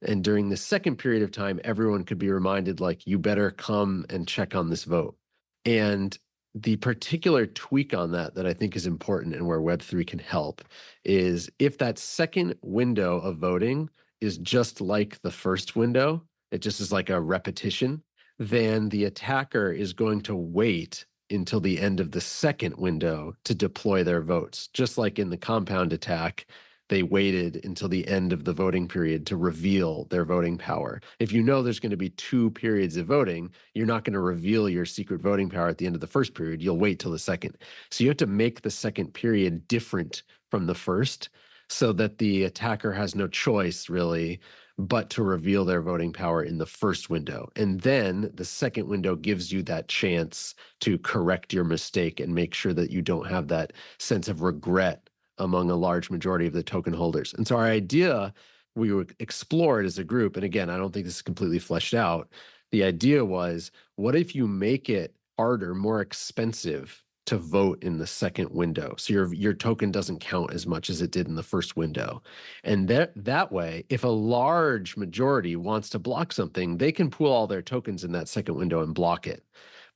And during the second period of time, everyone could be reminded, like, you better come and check on this vote. And the particular tweak on that I think is important and where Web3 can help is if that second window of voting is just like the first window, it just is like a repetition, then the attacker is going to wait until the end of the second window to deploy their votes. Just like in the compound attack, they waited until the end of the voting period to reveal their voting power. If you know there's going to be 2 periods of voting, you're not going to reveal your secret voting power at the end of the first period. You'll wait till the second. So you have to make the second period different from the first so that the attacker has no choice, really, but to reveal their voting power in the first window. And then the second window gives you that chance to correct your mistake and make sure that you don't have that sense of regret among a large majority of the token holders. And so our idea, we explored as a group, and again, I don't think this is completely fleshed out. The idea was, what if you make it harder, more expensive to vote in the second window? So your token doesn't count as much as it did in the first window. And that way, if a large majority wants to block something, they can pool all their tokens in that second window and block it.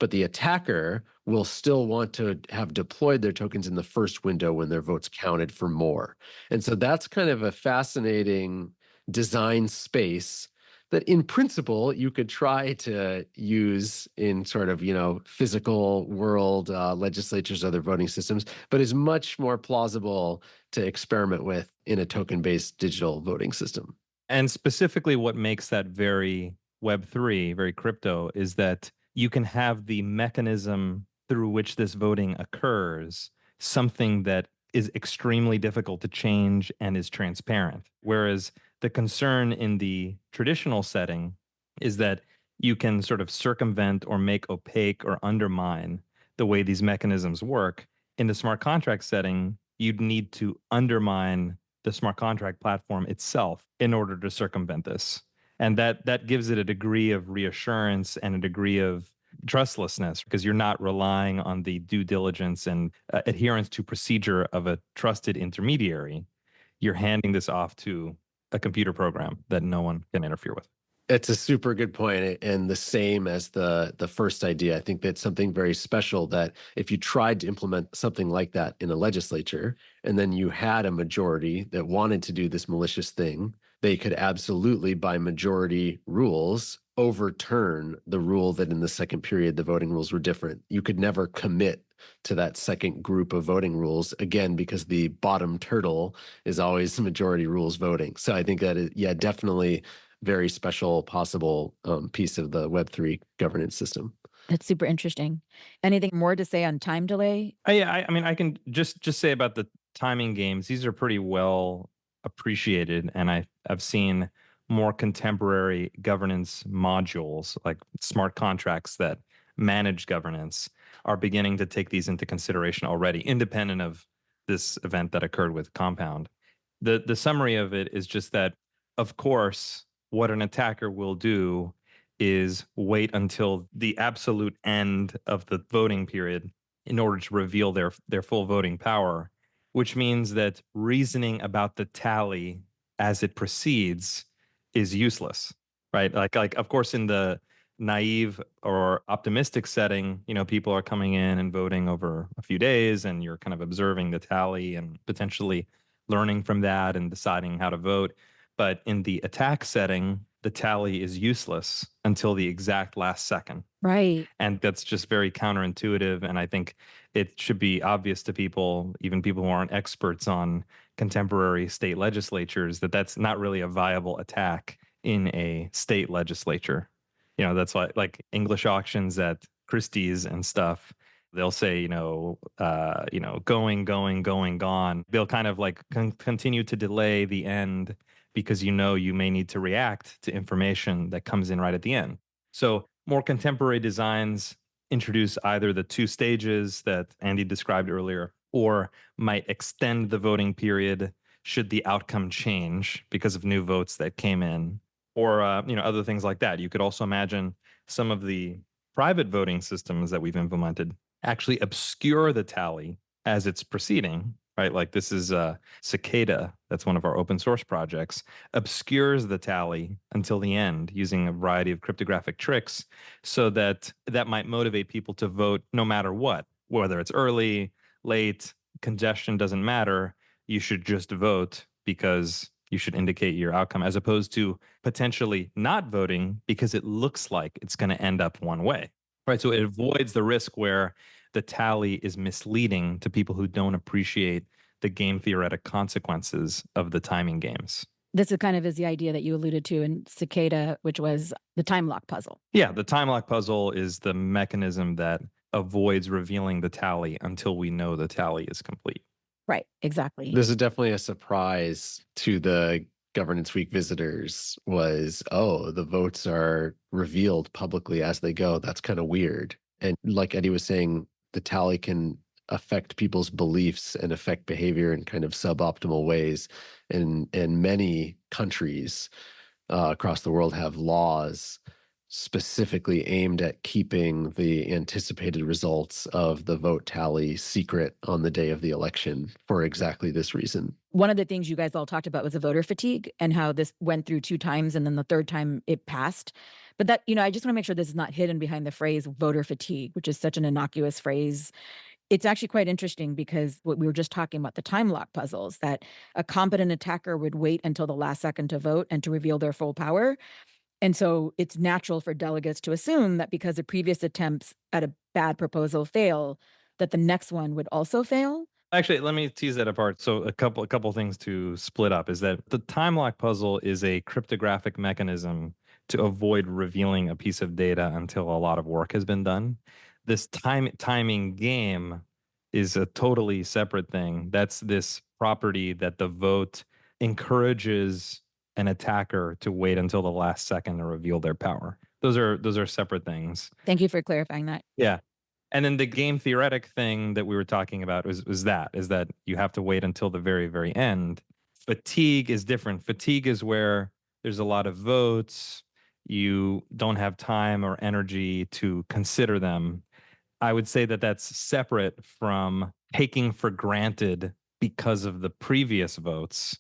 But the attacker will still want to have deployed their tokens in the first window when their votes counted for more. And so that's kind of a fascinating design space that in principle you could try to use in sort of, physical world legislatures, other voting systems, but is much more plausible to experiment with in a token-based digital voting system. And specifically what makes that very Web3, very crypto, is that you can have the mechanism through which this voting occurs, something that is extremely difficult to change and is transparent. Whereas the concern in the traditional setting is that you can sort of circumvent or make opaque or undermine the way these mechanisms work. In the smart contract setting, you'd need to undermine the smart contract platform itself in order to circumvent this. And that gives it a degree of reassurance and a degree of trustlessness because you're not relying on the due diligence and adherence to procedure of a trusted intermediary. You're handing this off to a computer program that no one can interfere with. It's a super good point, and the same as the first idea. I think that's something very special that if you tried to implement something like that in a legislature, and then you had a majority that wanted to do this malicious thing, they could absolutely, by majority rules, overturn the rule that in the second period the voting rules were different. You could never commit to that second group of voting rules again because the bottom turtle is always majority rules voting. So I think that is, yeah, definitely very special possible piece of the Web3 governance system. That's super interesting. Anything more to say on time delay? I mean, I can just say about the timing games. These are pretty well appreciated, and I've seen more contemporary governance modules like smart contracts that manage governance are beginning to take these into consideration already, independent of this event that occurred with Compound. The summary of it is just that, of course, what an attacker will do is wait until the absolute end of the voting period in order to reveal their full voting power, which means that reasoning about the tally as it proceeds is useless, right? Like of course in the naive or optimistic setting, people are coming in and voting over a few days and you're kind of observing the tally and potentially learning from that and deciding how to vote. But in the attack setting, the tally is useless until the exact last second. Right. And that's just very counterintuitive. And I think it should be obvious to people, even people who aren't experts on contemporary state legislatures, that that's not really a viable attack in a state legislature. That's why, like English auctions at Christie's and stuff, they'll say, going, gone. They'll kind of like continue to delay the end because you may need to react to information that comes in right at the end. So more contemporary designs introduce either the two stages that Andy described earlier, or might extend the voting period should the outcome change because of new votes that came in, or other things like that. You could also imagine some of the private voting systems that we've implemented actually obscure the tally as it's proceeding, right? Like this is Cicada, that's one of our open source projects, obscures the tally until the end using a variety of cryptographic tricks so that might motivate people to vote no matter what, whether it's early, late, congestion doesn't matter. You should just vote because you should indicate your outcome, as opposed to potentially not voting because it looks like it's going to end up one way, right? So it avoids the risk where the tally is misleading to people who don't appreciate the game theoretic consequences of the timing games. This is kind of is the idea that you alluded to in Cicada, which was the time lock puzzle. Yeah, the time lock puzzle is the mechanism that avoids revealing the tally until we know the tally is complete. Right, exactly. This is definitely a surprise to the Governance Week visitors was, oh, the votes are revealed publicly as they go. That's kind of weird. And like Eddie was saying, the tally can affect people's beliefs and affect behavior in kind of suboptimal ways. And many countries across the world have laws specifically aimed at keeping the anticipated results of the vote tally secret on the day of the election for exactly this reason. One of the things you guys all talked about was the voter fatigue and how this went through 2 times and then the third time it passed. But that, I just want to make sure this is not hidden behind the phrase voter fatigue, which is such an innocuous phrase. It's actually quite interesting because what we were just talking about, the time lock puzzles, that a competent attacker would wait until the last second to vote and to reveal their full power. And so it's natural for delegates to assume that because the previous attempts at a bad proposal fail, that the next one would also fail. Actually, let me tease that apart. So a couple things to split up is that the time lock puzzle is a cryptographic mechanism to avoid revealing a piece of data until a lot of work has been done. This timing game is a totally separate thing. That's this property that the vote encourages an attacker to wait until the last second to reveal their power. Those are separate things. Thank you for clarifying that. Yeah. And then the game theoretic thing that we were talking about is that you have to wait until the very, very end. Fatigue is different. Fatigue is where there's a lot of votes, you don't have time or energy to consider them. I would say that that's separate from taking for granted because of the previous votes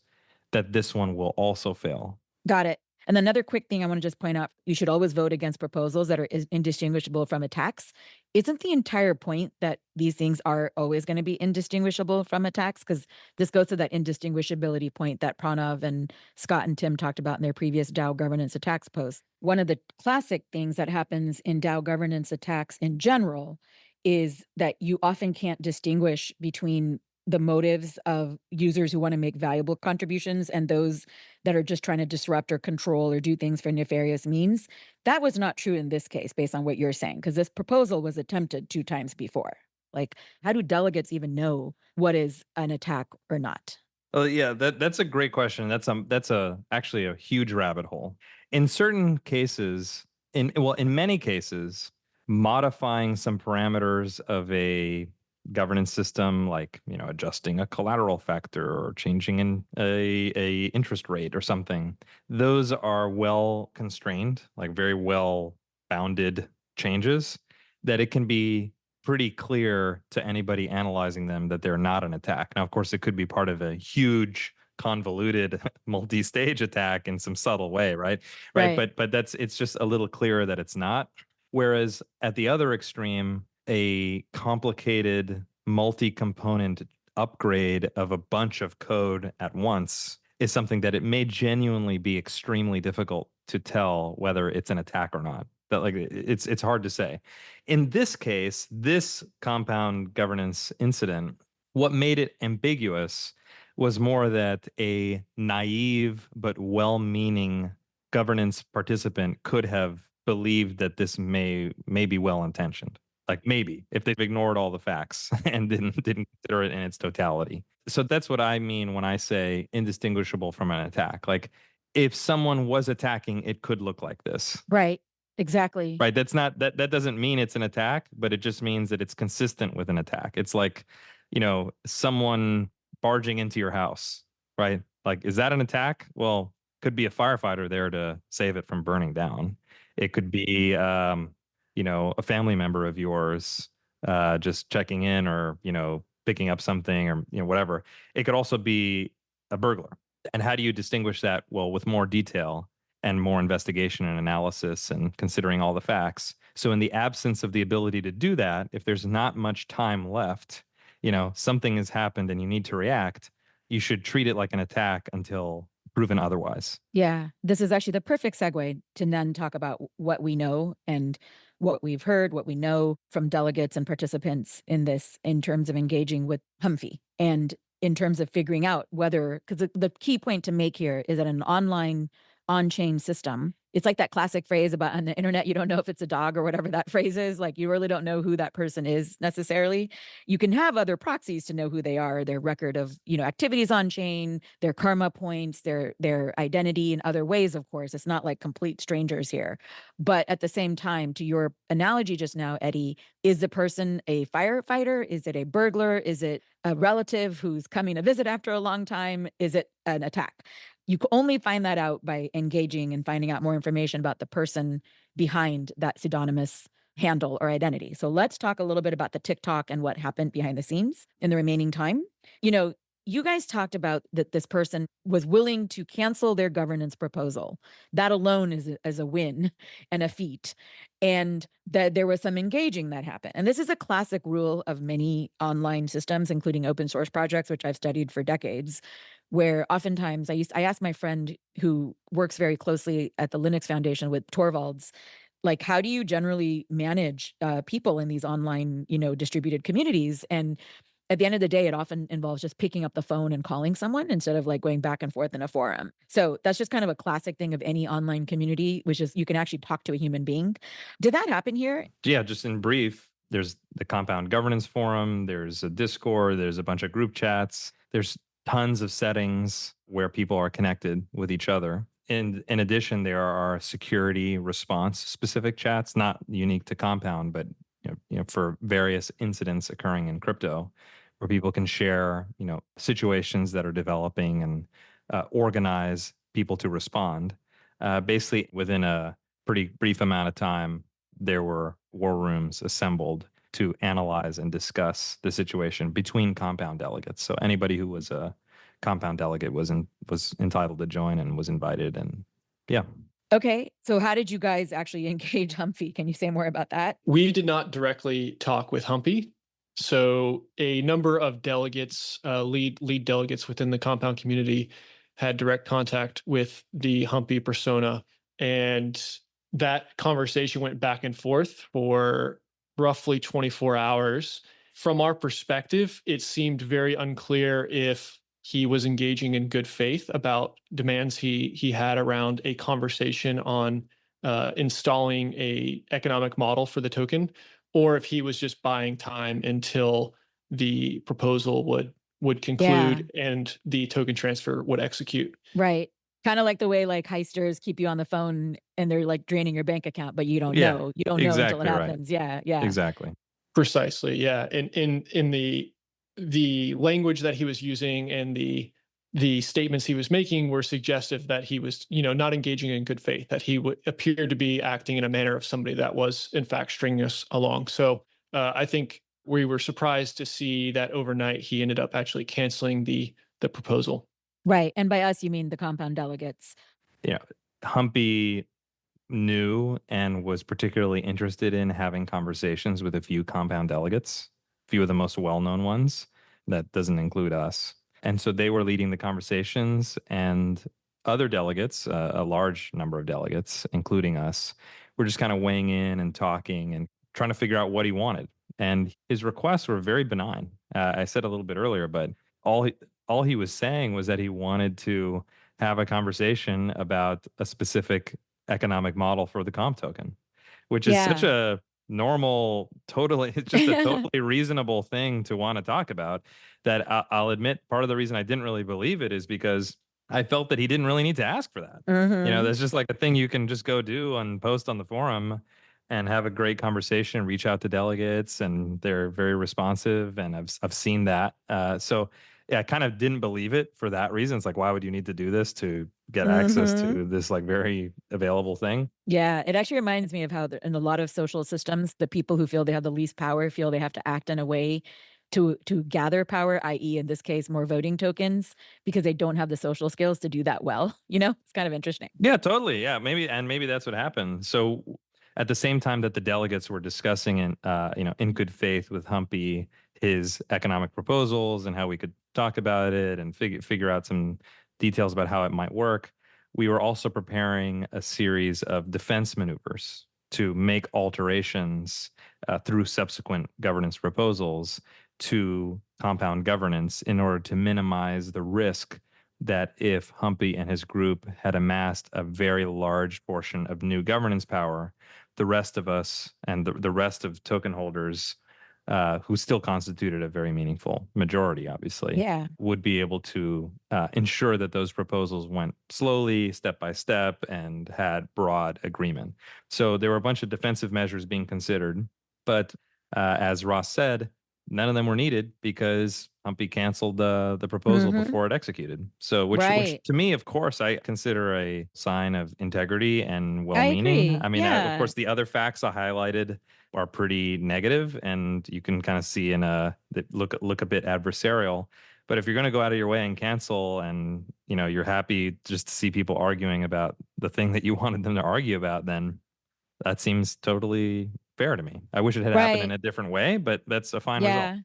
that this one will also fail. Got it. And another quick thing I want to just point out, you should always vote against proposals that are indistinguishable from attacks. Isn't the entire point that these things are always going to be indistinguishable from attacks? Because this goes to that indistinguishability point that Pranav and Scott and Tim talked about in their previous DAO governance attacks post. One of the classic things that happens in DAO governance attacks in general is that you often can't distinguish between the motives of users who want to make valuable contributions and those that are just trying to disrupt or control or do things for nefarious means. That was not true in this case, based on what you're saying, because this proposal was attempted 2 times before. Like, how do delegates even know what is an attack or not? Oh yeah, that's a great question. That's actually a huge rabbit hole. In certain cases, in many cases, modifying some parameters of a governance system, like adjusting a collateral factor or changing a interest rate or something, those are well constrained, like very well bounded changes that it can be pretty clear to anybody analyzing them that they're not an attack. Now, of course, it could be part of a huge, convoluted, multi-stage attack in some subtle way, right? Right. But it's just a little clearer that it's not. Whereas at the other extreme, a complicated, multi-component upgrade of a bunch of code at once is something that it may genuinely be extremely difficult to tell whether it's an attack or not. That it's hard to say. In this case, this compound governance incident, what made it ambiguous was more that a naive but well-meaning governance participant could have believed that this may be well-intentioned. Like maybe, if they've ignored all the facts and didn't consider it in its totality. So that's what I mean when I say indistinguishable from an attack. Like if someone was attacking, it could look like this. Right. Exactly. Right. That doesn't mean it's an attack, but it just means that it's consistent with an attack. It's like, someone barging into your house, right? Like, is that an attack? Well, could be a firefighter there to save it from burning down. It could be, a family member of yours just checking in or, picking up something or, whatever. It could also be a burglar. And how do you distinguish that? Well, with more detail and more investigation and analysis and considering all the facts. So in the absence of the ability to do that, if there's not much time left, something has happened and you need to react, you should treat it like an attack until proven otherwise. Yeah, this is actually the perfect segue to then talk about what we know and what we've heard, what we know from delegates and participants in this in terms of engaging with Humphrey and in terms of figuring out whether, because the key point to make here is that an online on-chain system, it's like that classic phrase about on the internet, you don't know if it's a dog or whatever that phrase is. Like you really don't know who that person is necessarily. You can have other proxies to know who they are, their record of, activities on chain, their karma points, their identity in other ways, of course. It's not like complete strangers here. But at the same time, to your analogy just now, Eddie, is the person a firefighter? Is it a burglar? Is it a relative who's coming to visit after a long time? Is it an attack? You can only find that out by engaging and finding out more information about the person behind that pseudonymous handle or identity. So let's talk a little bit about the TikTok and what happened behind the scenes in the remaining time. You guys talked about that this person was willing to cancel their governance proposal. That alone is a win and a feat. And that there was some engaging that happened. And this is a classic rule of many online systems, including open source projects, which I've studied for decades, where oftentimes I asked my friend who works very closely at the Linux Foundation with Torvalds, like, how do you generally manage people in these online, distributed communities? And at the end of the day, it often involves just picking up the phone and calling someone instead of like going back and forth in a forum. So that's just kind of a classic thing of any online community, which is you can actually talk to a human being. Did that happen here? Yeah, just in brief, there's the Compound Governance Forum, there's a Discord, there's a bunch of group chats, there's tons of settings where people are connected with each other. And in addition, there are security response specific chats, not unique to Compound, but for various incidents occurring in crypto, where people can share, situations that are developing and organize people to respond. Basically, within a pretty brief amount of time, there were war rooms assembled to analyze and discuss the situation between compound delegates. So anybody who was a compound delegate was entitled to join and was invited. And yeah. Okay. So how did you guys actually engage Humphrey? Can you say more about that? We did not directly talk with Humpy. So a number of delegates, lead delegates within the compound community had direct contact with the Humpy persona. And that conversation went back and forth for roughly 24 hours. From our perspective, it seemed very unclear if he was engaging in good faith about demands he had around a conversation on installing a economic model for the token, or if he was just buying time until the proposal would conclude and the token transfer would execute. Right. Kind of like the way like heisters keep you on the phone and they're like draining your bank account, but you don't know. You don't know until it exactly right. happens. Yeah. Yeah. Exactly. Precisely. Yeah. In the language that he was using and the statements he was making were suggestive that he was, not engaging in good faith, that he would appear to be acting in a manner of somebody that was in fact stringing us along. So I think we were surprised to see that overnight he ended up actually canceling the proposal. Right. And by us, you mean the compound delegates. Yeah. Humpy knew and was particularly interested in having conversations with a few compound delegates, a few of the most well-known ones. That doesn't include us. And so they were leading the conversations, and other delegates, a large number of delegates, including us, were just kind of weighing in and talking and trying to figure out what he wanted. And his requests were very benign. I said a little bit earlier, but all he was saying was that he wanted to have a conversation about a specific economic model for the comp token, which is such a normal, it's just a totally reasonable thing to want to talk about, that I'll admit part of the reason I didn't really believe it is because I felt that he didn't really need to ask for that. That's just like a thing you can just go do and post on the forum and have a great conversation, reach out to delegates, and they're very responsive. And I've seen that. So yeah, I kind of didn't believe it for that reason. It's like, why would you need to do this to get access to this like very available thing? Yeah, it actually reminds me of how in a lot of social systems, the people who feel they have the least power feel they have to act in a way to gather power, i.e. in this case, more voting tokens, because they don't have the social skills to do that well. It's kind of interesting. Yeah, totally. Yeah, maybe that's what happened. So at the same time that the delegates were discussing in good faith with Humpy his economic proposals and how we could talk about it and figure out some details about how it might work, we were also preparing a series of defense maneuvers to make alterations through subsequent governance proposals to compound governance in order to minimize the risk that if Humpy and his group had amassed a very large portion of new governance power, the rest of us and the rest of token holders, who still constituted a very meaningful majority, obviously, would be able to ensure that those proposals went slowly, step by step, and had broad agreement. So there were a bunch of defensive measures being considered, but as Ross said, none of them were needed because Humpy canceled the proposal before it executed. So, which to me, of course, I consider a sign of integrity and well-meaning. I mean, of course, the other facts I highlighted are pretty negative, and you can kind of see that look a bit adversarial. But if you're going to go out of your way and cancel, and you're happy just to see people arguing about the thing that you wanted them to argue about, then that seems totally fair to me. I wish it had happened in a different way, but that's a fine result.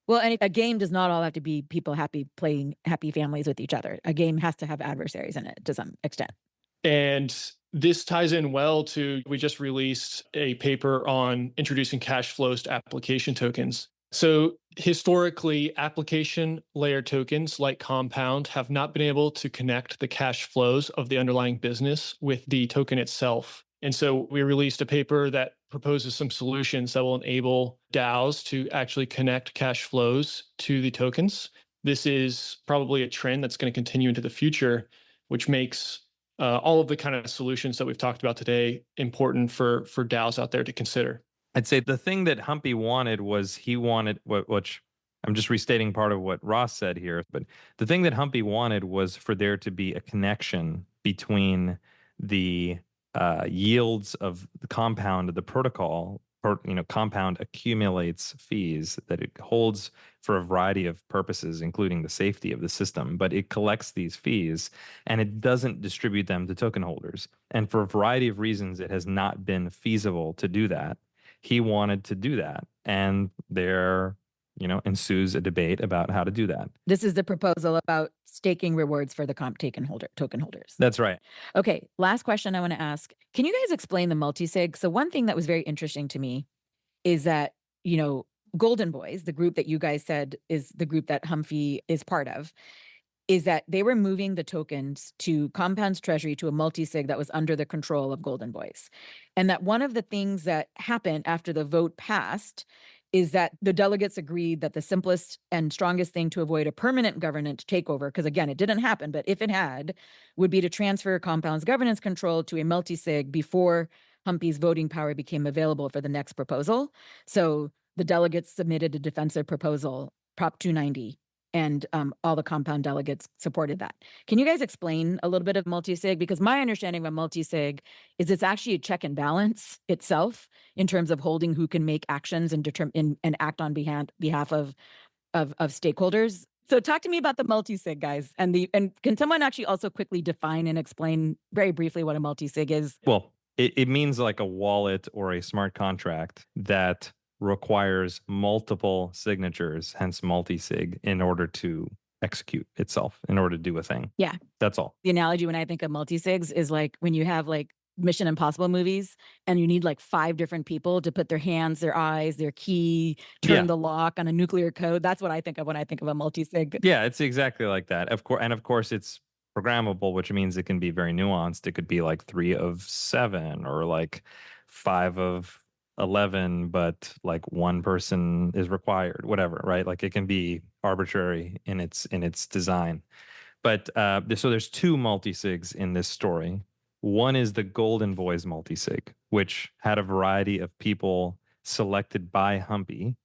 Well, and a game does not all have to be people playing happy families with each other. A game has to have adversaries in it to some extent. And this ties in well to, we just released a paper on introducing cash flows to application tokens. So historically, application layer tokens like Compound have not been able to connect the cash flows of the underlying business with the token itself. And so we released a paper that proposes some solutions that will enable DAOs to actually connect cash flows to the tokens. This is probably a trend that's going to continue into the future, which makes all of the kind of solutions that we've talked about today important for DAOs out there to consider. I'd say the thing that Humpy wanted was which I'm just restating part of what Ross said here, but the thing that Humpy wanted was for there to be a connection between the yields of the compound of the protocol, or compound accumulates fees that it holds for a variety of purposes, including the safety of the system. But it collects these fees and it doesn't distribute them to token holders. And for a variety of reasons, it has not been feasible to do that. He wanted to do that, and there ensues a debate about how to do that. This is the proposal about staking rewards for the token holders. That's right. Okay, last question I want to ask. Can you guys explain the multisig? So one thing that was very interesting to me is that, Golden Boys, the group that you guys said is the group that Humphrey is part of, is that they were moving the tokens to Compound's treasury to a multisig that was under the control of Golden Boys. And that one of the things that happened after the vote passed is that the delegates agreed that the simplest and strongest thing to avoid a permanent governance takeover, because again, it didn't happen, but if it had, would be to transfer Compound's governance control to a multisig before Humphrey's voting power became available for the next proposal. So the delegates submitted a defensive proposal, Prop 290, and all the Compound delegates supported that. Can you guys explain a little bit of multisig? Because my understanding of multisig is it's actually a check and balance itself in terms of holding who can make actions and and act on behalf of stakeholders. So talk to me about the multisig, guys, and can someone actually also quickly define and explain very briefly what a multisig is? Well, it means like a wallet or a smart contract that requires multiple signatures, hence multi-sig, in order to execute itself, in order to do a thing. Yeah. That's all. The analogy when I think of multi-sigs is like when you have like Mission Impossible movies and you need like 5 different people to put their hands, their eyes, their key, turn the lock on a nuclear code. That's what I think of when I think of a multi-sig. Yeah, it's exactly like that. Of course, it's programmable, which means it can be very nuanced. It could be like 3 of 7 or like 5 of 11, but like one person is required, whatever, right? Like it can be arbitrary in its design. But so there's 2 multisigs in this story. One is the Golden Boys multisig, which had a variety of people selected by Humpy.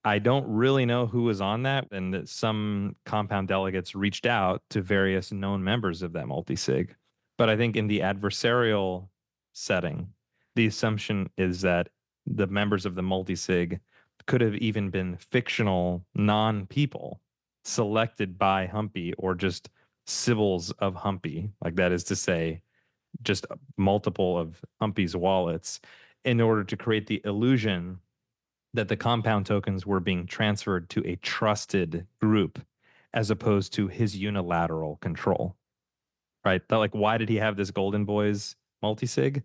I don't really know who was on that, and that some Compound delegates reached out to various known members of that multisig. But I think in the adversarial setting, the assumption is that the members of the multisig could have even been fictional non-people selected by Humpy, or just sybils of Humpy, like that is to say, just multiple of Humpy's wallets, in order to create the illusion that the Compound tokens were being transferred to a trusted group as opposed to his unilateral control. Right? Like, why did he have this Golden Boys multisig?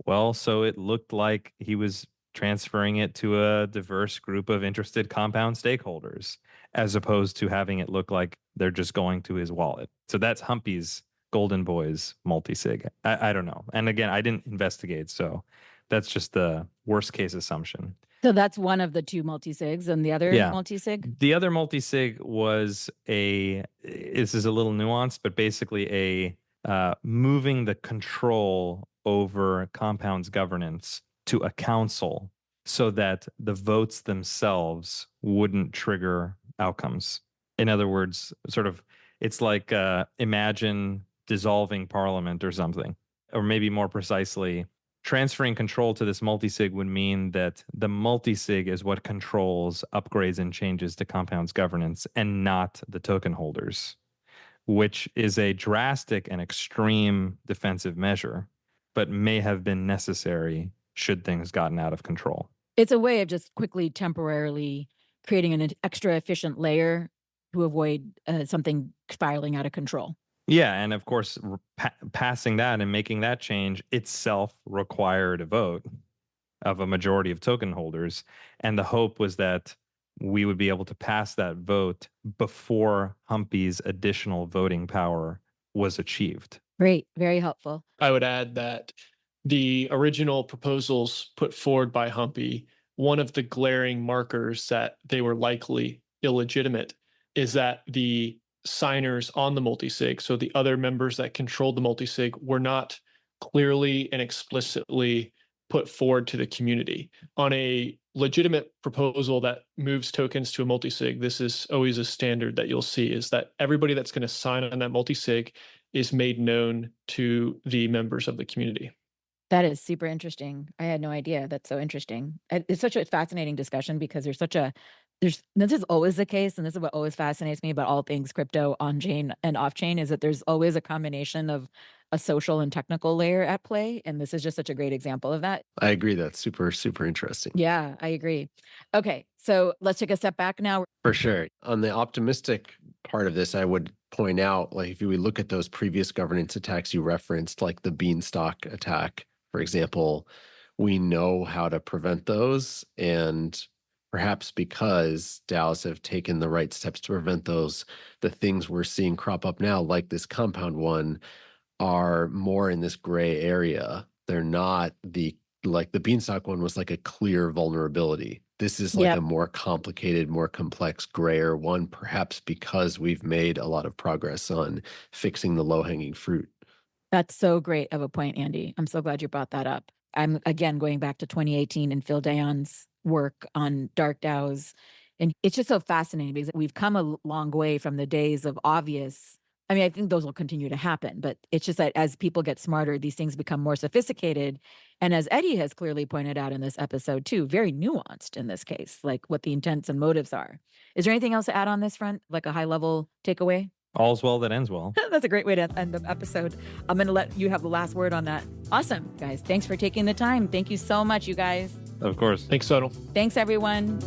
Well, so it looked like he was transferring it to a diverse group of interested Compound stakeholders, as opposed to having it look like they're just going to his wallet. So that's Humpy's Golden Boys multisig. I don't know. And again, I didn't investigate, so that's just the worst case assumption. So that's one of the 2 multisigs, and the other multisig? The other multisig was this is a little nuanced, but basically a moving the control over Compound's governance to a council so that the votes themselves wouldn't trigger outcomes. In other words, sort of, it's like imagine dissolving parliament or something, or maybe more precisely, transferring control to this multisig would mean that the multisig is what controls upgrades and changes to Compound's governance and not the token holders, which is a drastic and extreme defensive measure, but may have been necessary should things gotten out of control. It's a way of just quickly, temporarily creating an extra efficient layer to avoid something spiraling out of control. Yeah, and of course, passing that and making that change itself required a vote of a majority of token holders. And the hope was that we would be able to pass that vote before Humpy's additional voting power was achieved. Great, very helpful. I would add that the original proposals put forward by Humpy, one of the glaring markers that they were likely illegitimate is that the signers on the multisig, so the other members that controlled the multisig, were not clearly and explicitly put forward to the community. On a legitimate proposal that moves tokens to a multisig, this is always a standard that you'll see, is that everybody that's going to sign on that multisig is made known to the members of the community. That is super interesting. I had no idea. That's so interesting. It's such a fascinating discussion because this is always the case, and this is what always fascinates me about all things crypto on chain and off chain is that there's always a combination of a social and technical layer at play, and this is just such a great example of that. I agree. That's super, super interesting. Yeah, I agree. Okay, so let's take a step back now. For sure. On the optimistic part of this, I would point out, like, if we look at those previous governance attacks you referenced, like the Beanstalk attack, for example, we know how to prevent those. And perhaps because DAOs have taken the right steps to prevent those, the things we're seeing crop up now, like this compound one, are more in this gray area. They're not like the Beanstalk one was like a clear vulnerability. This is like a more complicated, more complex, grayer one, perhaps because we've made a lot of progress on fixing the low-hanging fruit. That's so great of a point, Andy. I'm so glad you brought that up. I'm again going back to 2018 and Phil Dion's work on dark DAOs. And it's just so fascinating because we've come a long way from the days of obvious. I mean, I think those will continue to happen, but it's just that as people get smarter, these things become more sophisticated. And as Eddy has clearly pointed out in this episode too, very nuanced in this case, like what the intents and motives are. Is there anything else to add on this front, like a high level takeaway? All's well that ends well. That's a great way to end the episode. I'm going to let you have the last word on that. Awesome, guys. Thanks for taking the time. Thank you so much, you guys. Of course. Thanks, Sonal. Thanks, everyone.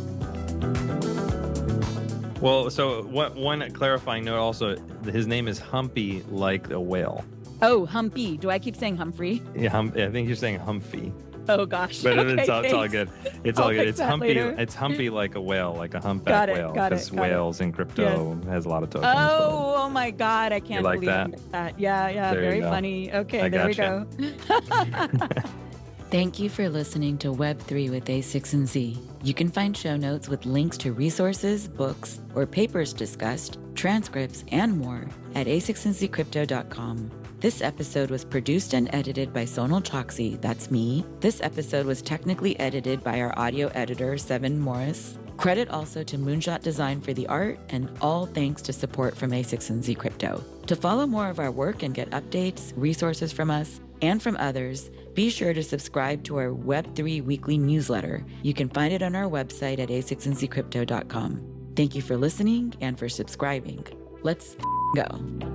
Well, so one clarifying note also, his name is Humpy like a whale. Oh, Humpy. Do I keep saying Humphrey? Yeah, I think you're saying Humphy. Oh, gosh. But okay, it's all good. It's all good. It's Humpy. Later. It's Humpy like a whale, like a humpback whale. Because whales in crypto has a lot of tokens. Oh my God. I can't like believe that. Yeah. There Very funny. Okay, there we go. Thank you for listening to Web3 with A6 and Z. You can find show notes with links to resources, books, or papers discussed, transcripts, and more at a6nzcrypto.com. This episode was produced and edited by Sonal Chokshi, that's me. This episode was technically edited by our audio editor, Seven Morris. Credit also to Moonshot Design for the art, and all thanks to support from A6 and Z Crypto. To follow more of our work and get updates, resources from us, and from others, be sure to subscribe to our Web3 weekly newsletter. You can find it on our website at a6nzcrypto.com. Thank you for listening and for subscribing. Let's go.